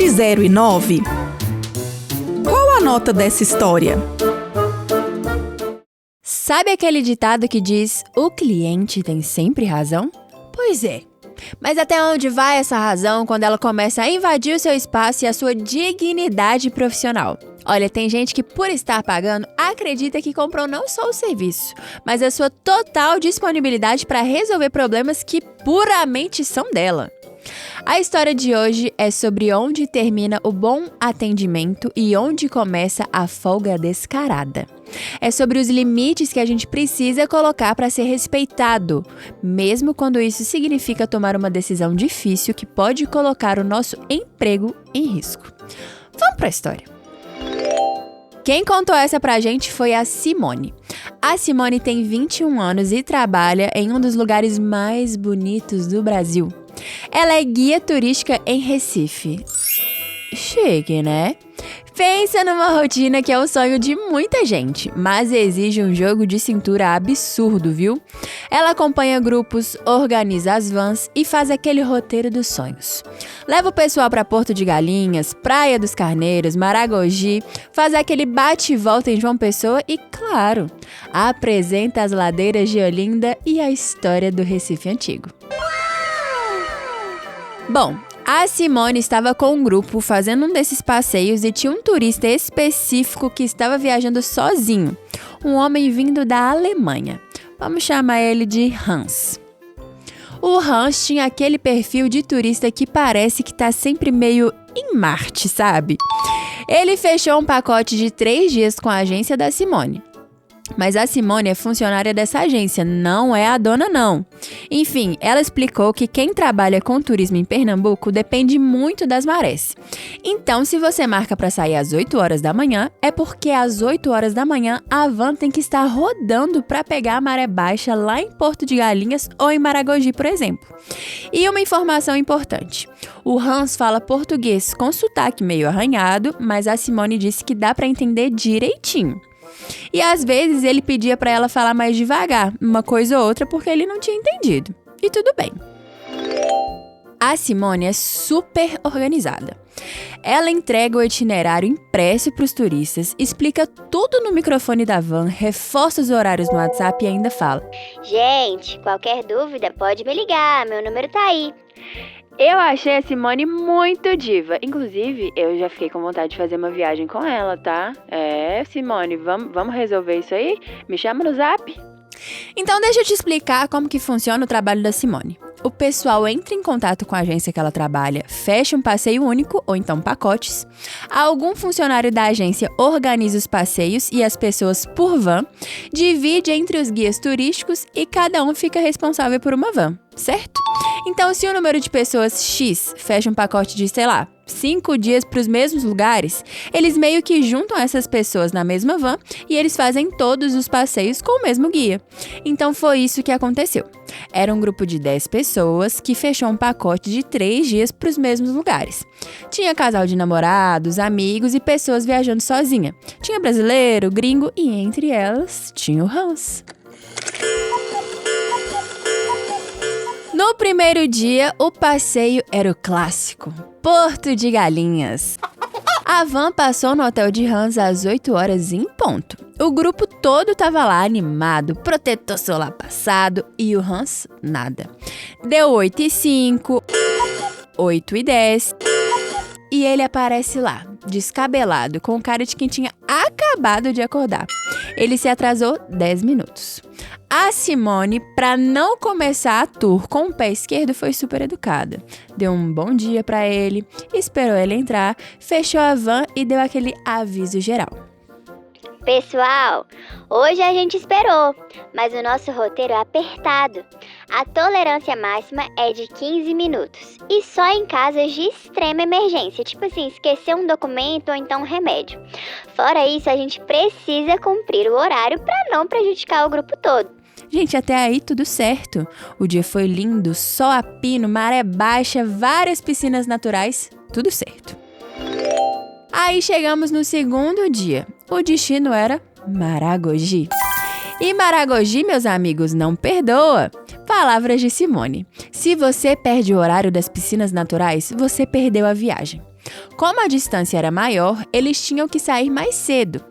Entre 0 e 9, qual a nota dessa história? Sabe aquele ditado que diz: o cliente tem sempre razão? Pois é. Mas até onde vai essa razão quando ela começa a invadir o seu espaço e a sua dignidade profissional? Olha, tem gente que, por estar pagando, acredita que comprou não só o serviço, mas a sua total disponibilidade para resolver problemas que puramente são dela. A história de hoje é sobre onde termina o bom atendimento e onde começa a folga descarada. É sobre os limites que a gente precisa colocar para ser respeitado, mesmo quando isso significa tomar uma decisão difícil que pode colocar o nosso emprego em risco. Vamos para a história. Quem contou essa pra gente foi a Simone. A Simone tem 21 anos e trabalha em um dos lugares mais bonitos do Brasil. Ela é guia turística em Recife. Chique, né? Pensa numa rotina que é o sonho de muita gente, mas exige um jogo de cintura absurdo, viu? Ela acompanha grupos, organiza as vans e faz aquele roteiro dos sonhos. Leva o pessoal para Porto de Galinhas, Praia dos Carneiros, Maragogi, faz aquele bate e volta em João Pessoa e, claro, apresenta as ladeiras de Olinda e a história do Recife Antigo. Bom, a Simone estava com um grupo fazendo um desses passeios e tinha um turista específico que estava viajando sozinho, um homem vindo da Alemanha. Vamos chamar ele de Hans. O Hans tinha aquele perfil de turista que parece que está sempre meio em Marte, sabe? Ele fechou um pacote de 3 dias com a agência da Simone. Mas a Simone é funcionária dessa agência, não é a dona não. Enfim, ela explicou que quem trabalha com turismo em Pernambuco depende muito das marés. Então, se você marca para sair às 8 horas da manhã, é porque às 8 horas da manhã a van tem que estar rodando para pegar a maré baixa lá em Porto de Galinhas ou em Maragogi, por exemplo. E uma informação importante. O Hans fala português com sotaque meio arranhado, mas a Simone disse que dá para entender direitinho. E às vezes ele pedia para ela falar mais devagar, uma coisa ou outra, porque ele não tinha entendido. E tudo bem. A Simone é super organizada. Ela entrega o itinerário impresso para os turistas, explica tudo no microfone da van, reforça os horários no WhatsApp e ainda fala: gente, qualquer dúvida pode me ligar, meu número tá aí. Eu achei a Simone muito diva. Inclusive, eu já fiquei com vontade de fazer uma viagem com ela, tá? Simone, vamos resolver isso aí? Me chama no Zap. Então, deixa eu te explicar como que funciona o trabalho da Simone. O pessoal entra em contato com a agência que ela trabalha, fecha um passeio único, ou então pacotes. Algum funcionário da agência organiza os passeios e as pessoas por van, divide entre os guias turísticos e cada um fica responsável por uma van, certo? Então, se o número de pessoas X fecha um pacote de, 5 dias para os mesmos lugares, eles meio que juntam essas pessoas na mesma van e eles fazem todos os passeios com o mesmo guia. Então, foi isso que aconteceu. Era um grupo de 10 pessoas que fechou um pacote de 3 dias para os mesmos lugares. Tinha casal de namorados, amigos e pessoas viajando sozinha. Tinha brasileiro, gringo e entre elas tinha o Hans. No primeiro dia, o passeio era o clássico, Porto de Galinhas. A van passou no hotel de Hans às 8 horas em ponto. O grupo todo estava lá animado, protetor solar passado e o Hans nada. Deu 8h05, 8h10 e ele aparece lá, descabelado, com cara de quem tinha acabado de acordar. Ele se atrasou 10 minutos. A Simone, para não começar a tour com o pé esquerdo, foi super educada. Deu um bom dia para ele, esperou ele entrar, fechou a van e deu aquele aviso geral. Pessoal, hoje a gente esperou, mas o nosso roteiro é apertado. A tolerância máxima é de 15 minutos e só em casos de extrema emergência, tipo assim, esquecer um documento ou então um remédio. Fora isso, a gente precisa cumprir o horário para não prejudicar o grupo todo. Gente, até aí tudo certo. O dia foi lindo, sol a pino, maré baixa, várias piscinas naturais, tudo certo. Aí chegamos no segundo dia. O destino era Maragogi. E Maragogi, meus amigos, não perdoa. Palavras de Simone. Se você perde o horário das piscinas naturais, você perdeu a viagem. Como a distância era maior, eles tinham que sair mais cedo.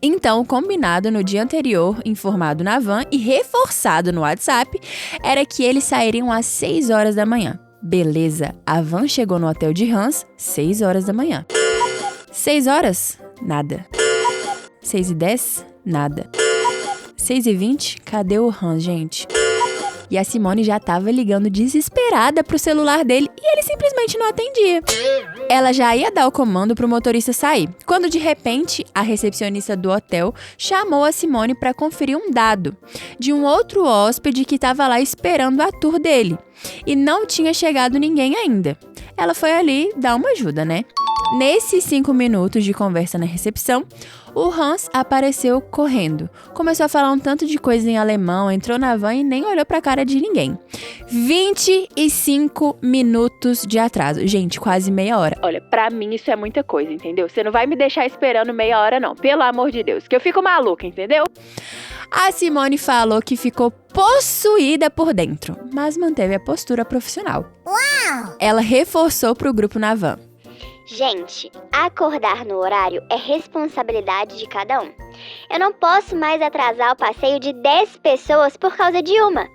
Então, combinado no dia anterior, informado na van e reforçado no WhatsApp, era que eles sairiam às 6 horas da manhã. Beleza, a van chegou no hotel de Hans 6 horas da manhã. 6 horas? Nada. 6h10? Nada. 6h20? Cadê o Hans, gente? E a Simone já tava ligando desesperada pro celular dele e ele simplesmente não atendia. Ela já ia dar o comando pro motorista sair, quando de repente a recepcionista do hotel chamou a Simone para conferir um dado de um outro hóspede que estava lá esperando a tour dele. E não tinha chegado ninguém ainda. Ela foi ali dar uma ajuda, né? Nesses 5 minutos de conversa na recepção, o Hans apareceu correndo. Começou a falar um tanto de coisa em alemão, entrou na van e nem olhou pra cara de ninguém. 25 minutos de atraso. Gente, quase meia hora. Olha, pra mim isso é muita coisa, entendeu? Você não vai me deixar esperando meia hora não, pelo amor de Deus, que eu fico maluca, entendeu? A Simone falou que ficou possuída por dentro, mas manteve a postura profissional. Uau! Ela reforçou pro grupo na van. Gente, acordar no horário é responsabilidade de cada um. Eu não posso mais atrasar o passeio de 10 pessoas por causa de uma.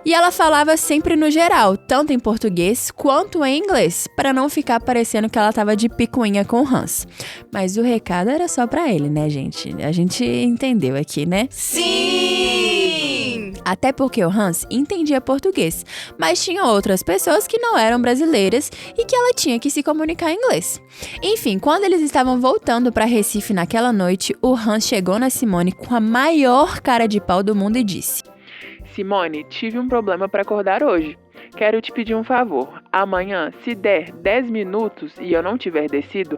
E ela falava sempre no geral, tanto em português quanto em inglês, para não ficar parecendo que ela tava de picuinha com o Hans. Mas o recado era só pra ele, né, gente? A gente entendeu aqui, né? Sim! Até porque o Hans entendia português, mas tinha outras pessoas que não eram brasileiras e que ela tinha que se comunicar em inglês. Enfim, quando eles estavam voltando para Recife naquela noite, o Hans chegou na Simone com a maior cara de pau do mundo e disse: Simone, tive um problema para acordar hoje. Quero te pedir um favor. Amanhã, se der 10 minutos e eu não tiver descido,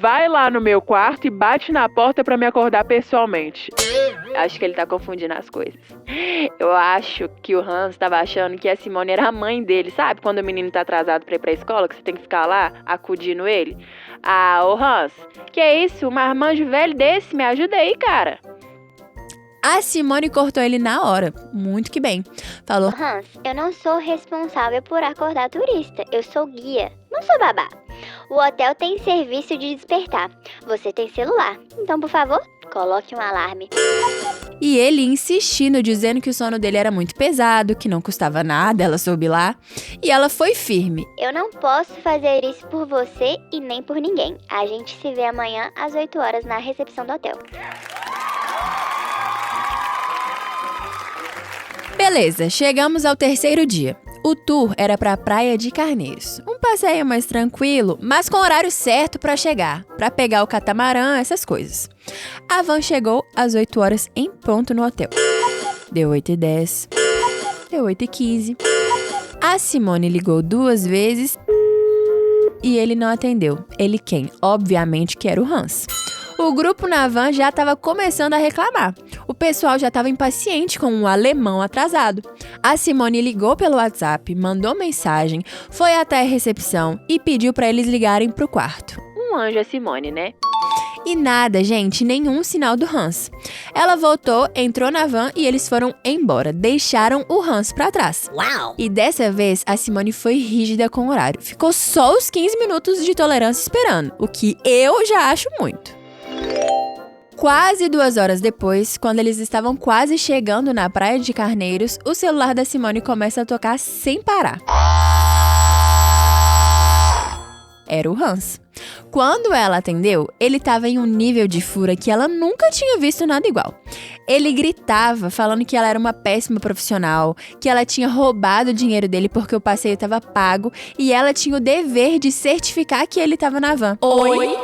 vai lá no meu quarto e bate na porta para me acordar pessoalmente. Acho que ele tá confundindo as coisas. Eu acho que o Hans tava achando que a Simone era a mãe dele, sabe? Quando o menino tá atrasado pra ir pra escola, que você tem que ficar lá acudindo ele. Ah, ô Hans, que é isso? Um marmanjo velho desse? Me ajuda aí, cara. A Simone cortou ele na hora, muito que bem. Falou: Hans, eu não sou responsável por acordar turista, eu sou guia, não sou babá. O hotel tem serviço de despertar, você tem celular, então por favor, coloque um alarme. E ele insistindo, dizendo que o sono dele era muito pesado, que não custava nada ela soube lá. E ela foi firme. Eu não posso fazer isso por você e nem por ninguém. A gente se vê amanhã às 8 horas na recepção do hotel. Beleza, chegamos ao terceiro dia. O tour era para a Praia de Carneiros. Um passeio mais tranquilo, mas com horário certo para chegar, para pegar o catamarã, essas coisas. A van chegou às 8 horas em ponto no hotel. Deu 8h10, deu 8h15. A Simone ligou 2 vezes e ele não atendeu. Ele quem? Obviamente que era o Hans. O grupo na van já estava começando a reclamar. O pessoal já estava impaciente com um alemão atrasado. A Simone ligou pelo WhatsApp, mandou mensagem, foi até a recepção e pediu para eles ligarem pro quarto. Um anjo a Simone, né? E nada, gente, nenhum sinal do Hans. Ela voltou, entrou na van e eles foram embora. Deixaram o Hans pra trás. Uau! E dessa vez, a Simone foi rígida com o horário. Ficou só os 15 minutos de tolerância esperando, o que eu já acho muito. Quase 2 horas depois, quando eles estavam quase chegando na Praia de Carneiros, o celular da Simone começa a tocar sem parar. Era o Hans. Quando ela atendeu, ele estava em um nível de fúria que ela nunca tinha visto nada igual. Ele gritava, falando que ela era uma péssima profissional, que ela tinha roubado o dinheiro dele porque o passeio estava pago e ela tinha o dever de certificar que ele estava na van. Oi?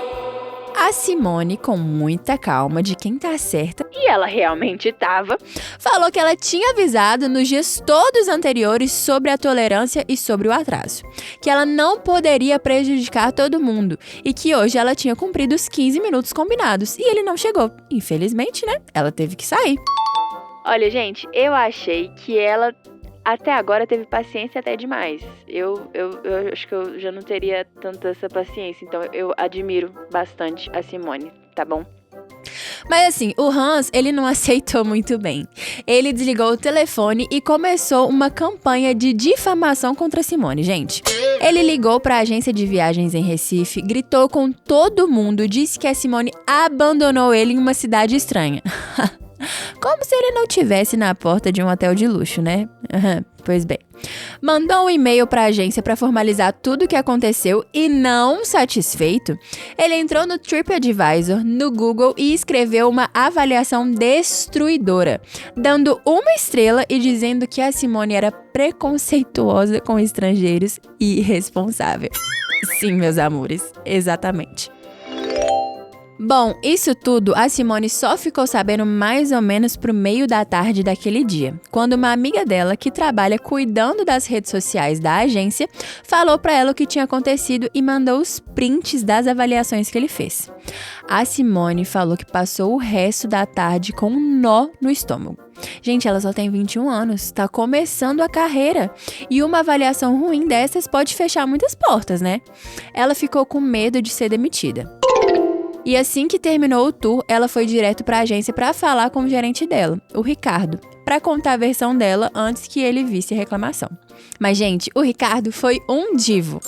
A Simone, com muita calma de quem tá certa, E ela realmente tava. falou que ela tinha avisado nos dias todos anteriores sobre a tolerância e sobre o atraso, que ela não poderia prejudicar todo mundo e que hoje ela tinha cumprido os 15 minutos combinados e ele não chegou. Infelizmente, né? Ela teve que sair. Olha, gente, eu achei que ela até agora teve paciência até demais. Eu acho que eu já não teria tanta essa paciência, então eu admiro bastante a Simone, tá bom? Mas assim, o Hans, ele não aceitou muito bem. Ele desligou o telefone e começou uma campanha de difamação contra a Simone, gente. Ele ligou para a agência de viagens em Recife, gritou com todo mundo, disse que a Simone abandonou ele em uma cidade estranha. Como se ele não tivesse na porta de um hotel de luxo, né? Pois bem. Mandou um e-mail para a agência para formalizar tudo o que aconteceu e, não satisfeito, ele entrou no TripAdvisor, no Google e escreveu uma avaliação destruidora, dando 1 estrela e dizendo que a Simone era preconceituosa com estrangeiros e irresponsável. Sim, meus amores, exatamente. Bom, isso tudo a Simone só ficou sabendo mais ou menos pro meio da tarde daquele dia, quando uma amiga dela, que trabalha cuidando das redes sociais da agência, falou pra ela o que tinha acontecido e mandou os prints das avaliações que ele fez. A Simone falou que passou o resto da tarde com um nó no estômago. Gente, ela só tem 21 anos, tá começando a carreira. E uma avaliação ruim dessas pode fechar muitas portas, né? Ela ficou com medo de ser demitida. E assim que terminou o tour, ela foi direto para a agência para falar com o gerente dela, o Ricardo, para contar a versão dela antes que ele visse a reclamação. Mas, gente, o Ricardo foi um divo.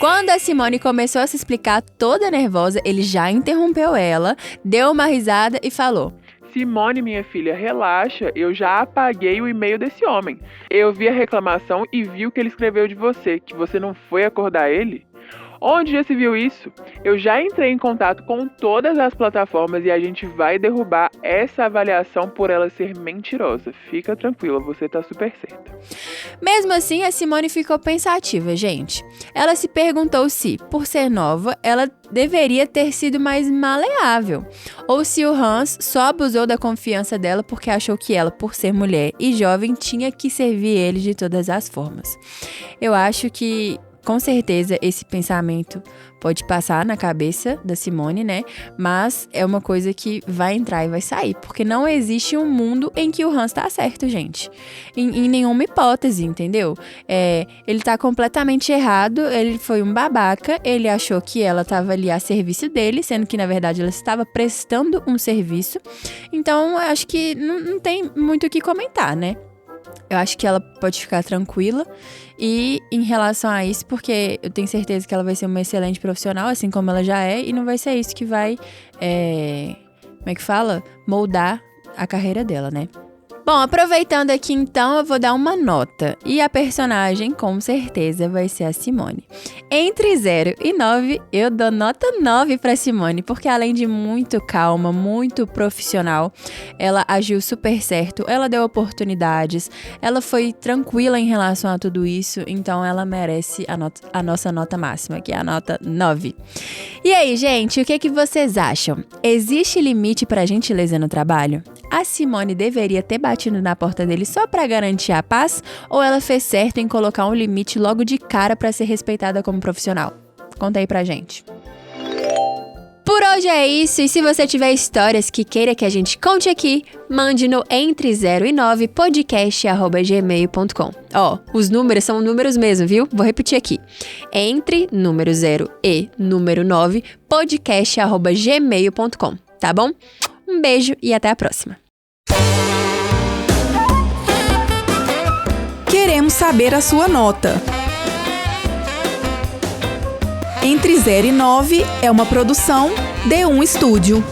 Quando a Simone começou a se explicar toda nervosa, ele já interrompeu ela, deu uma risada e falou: Simone, minha filha, relaxa, eu já apaguei o e-mail desse homem. Eu vi a reclamação e vi o que ele escreveu de você, que você não foi acordar ele. Onde já se viu isso? Eu já entrei em contato com todas as plataformas e a gente vai derrubar essa avaliação por ela ser mentirosa. Fica tranquila, você tá super certa. Mesmo assim, a Simone ficou pensativa, gente. Ela se perguntou se, por ser nova, ela deveria ter sido mais maleável. Ou se o Hans só abusou da confiança dela porque achou que ela, por ser mulher e jovem, tinha que servir ele de todas as formas. Eu acho que, com certeza, esse pensamento pode passar na cabeça da Simone, né? Mas é uma coisa que vai entrar e vai sair. Porque não existe um mundo em que o Hans tá certo, gente. Em nenhuma hipótese, entendeu? Ele tá completamente errado, ele foi um babaca, ele achou que ela tava ali a serviço dele, sendo que, na verdade, ela estava prestando um serviço. Então, acho que não tem muito o que comentar, né? Eu acho que ela pode ficar tranquila e em relação a isso, porque eu tenho certeza que ela vai ser uma excelente profissional, assim como ela já é, e não vai ser isso que vai, como é que fala? Moldar a carreira dela, né? Bom, aproveitando aqui então, eu vou dar uma nota. E a personagem, com certeza, vai ser a Simone. Entre 0 e 9, eu dou nota 9 pra Simone, porque além de muito calma, muito profissional, ela agiu super certo, ela deu oportunidades, ela foi tranquila em relação a tudo isso, então ela merece a nossa nota máxima, que é a nota 9. E aí, gente, o que vocês acham? Existe limite pra gentileza no trabalho? A Simone deveria ter batido na porta dele só pra garantir a paz? Ou ela fez certo em colocar um limite logo de cara pra ser respeitada como profissional? Conta aí pra gente. Por hoje é isso, e se você tiver histórias que queira que a gente conte aqui, mande no entre 0 e 9 podcast@gmail.com. Os números são números mesmo, viu? Vou repetir aqui. Entre número 0 e número 9 podcast@gmail.com, tá bom? Um beijo e até a próxima. Queremos saber a sua nota. Entre 0 e 9 é uma produção D1 Estúdio.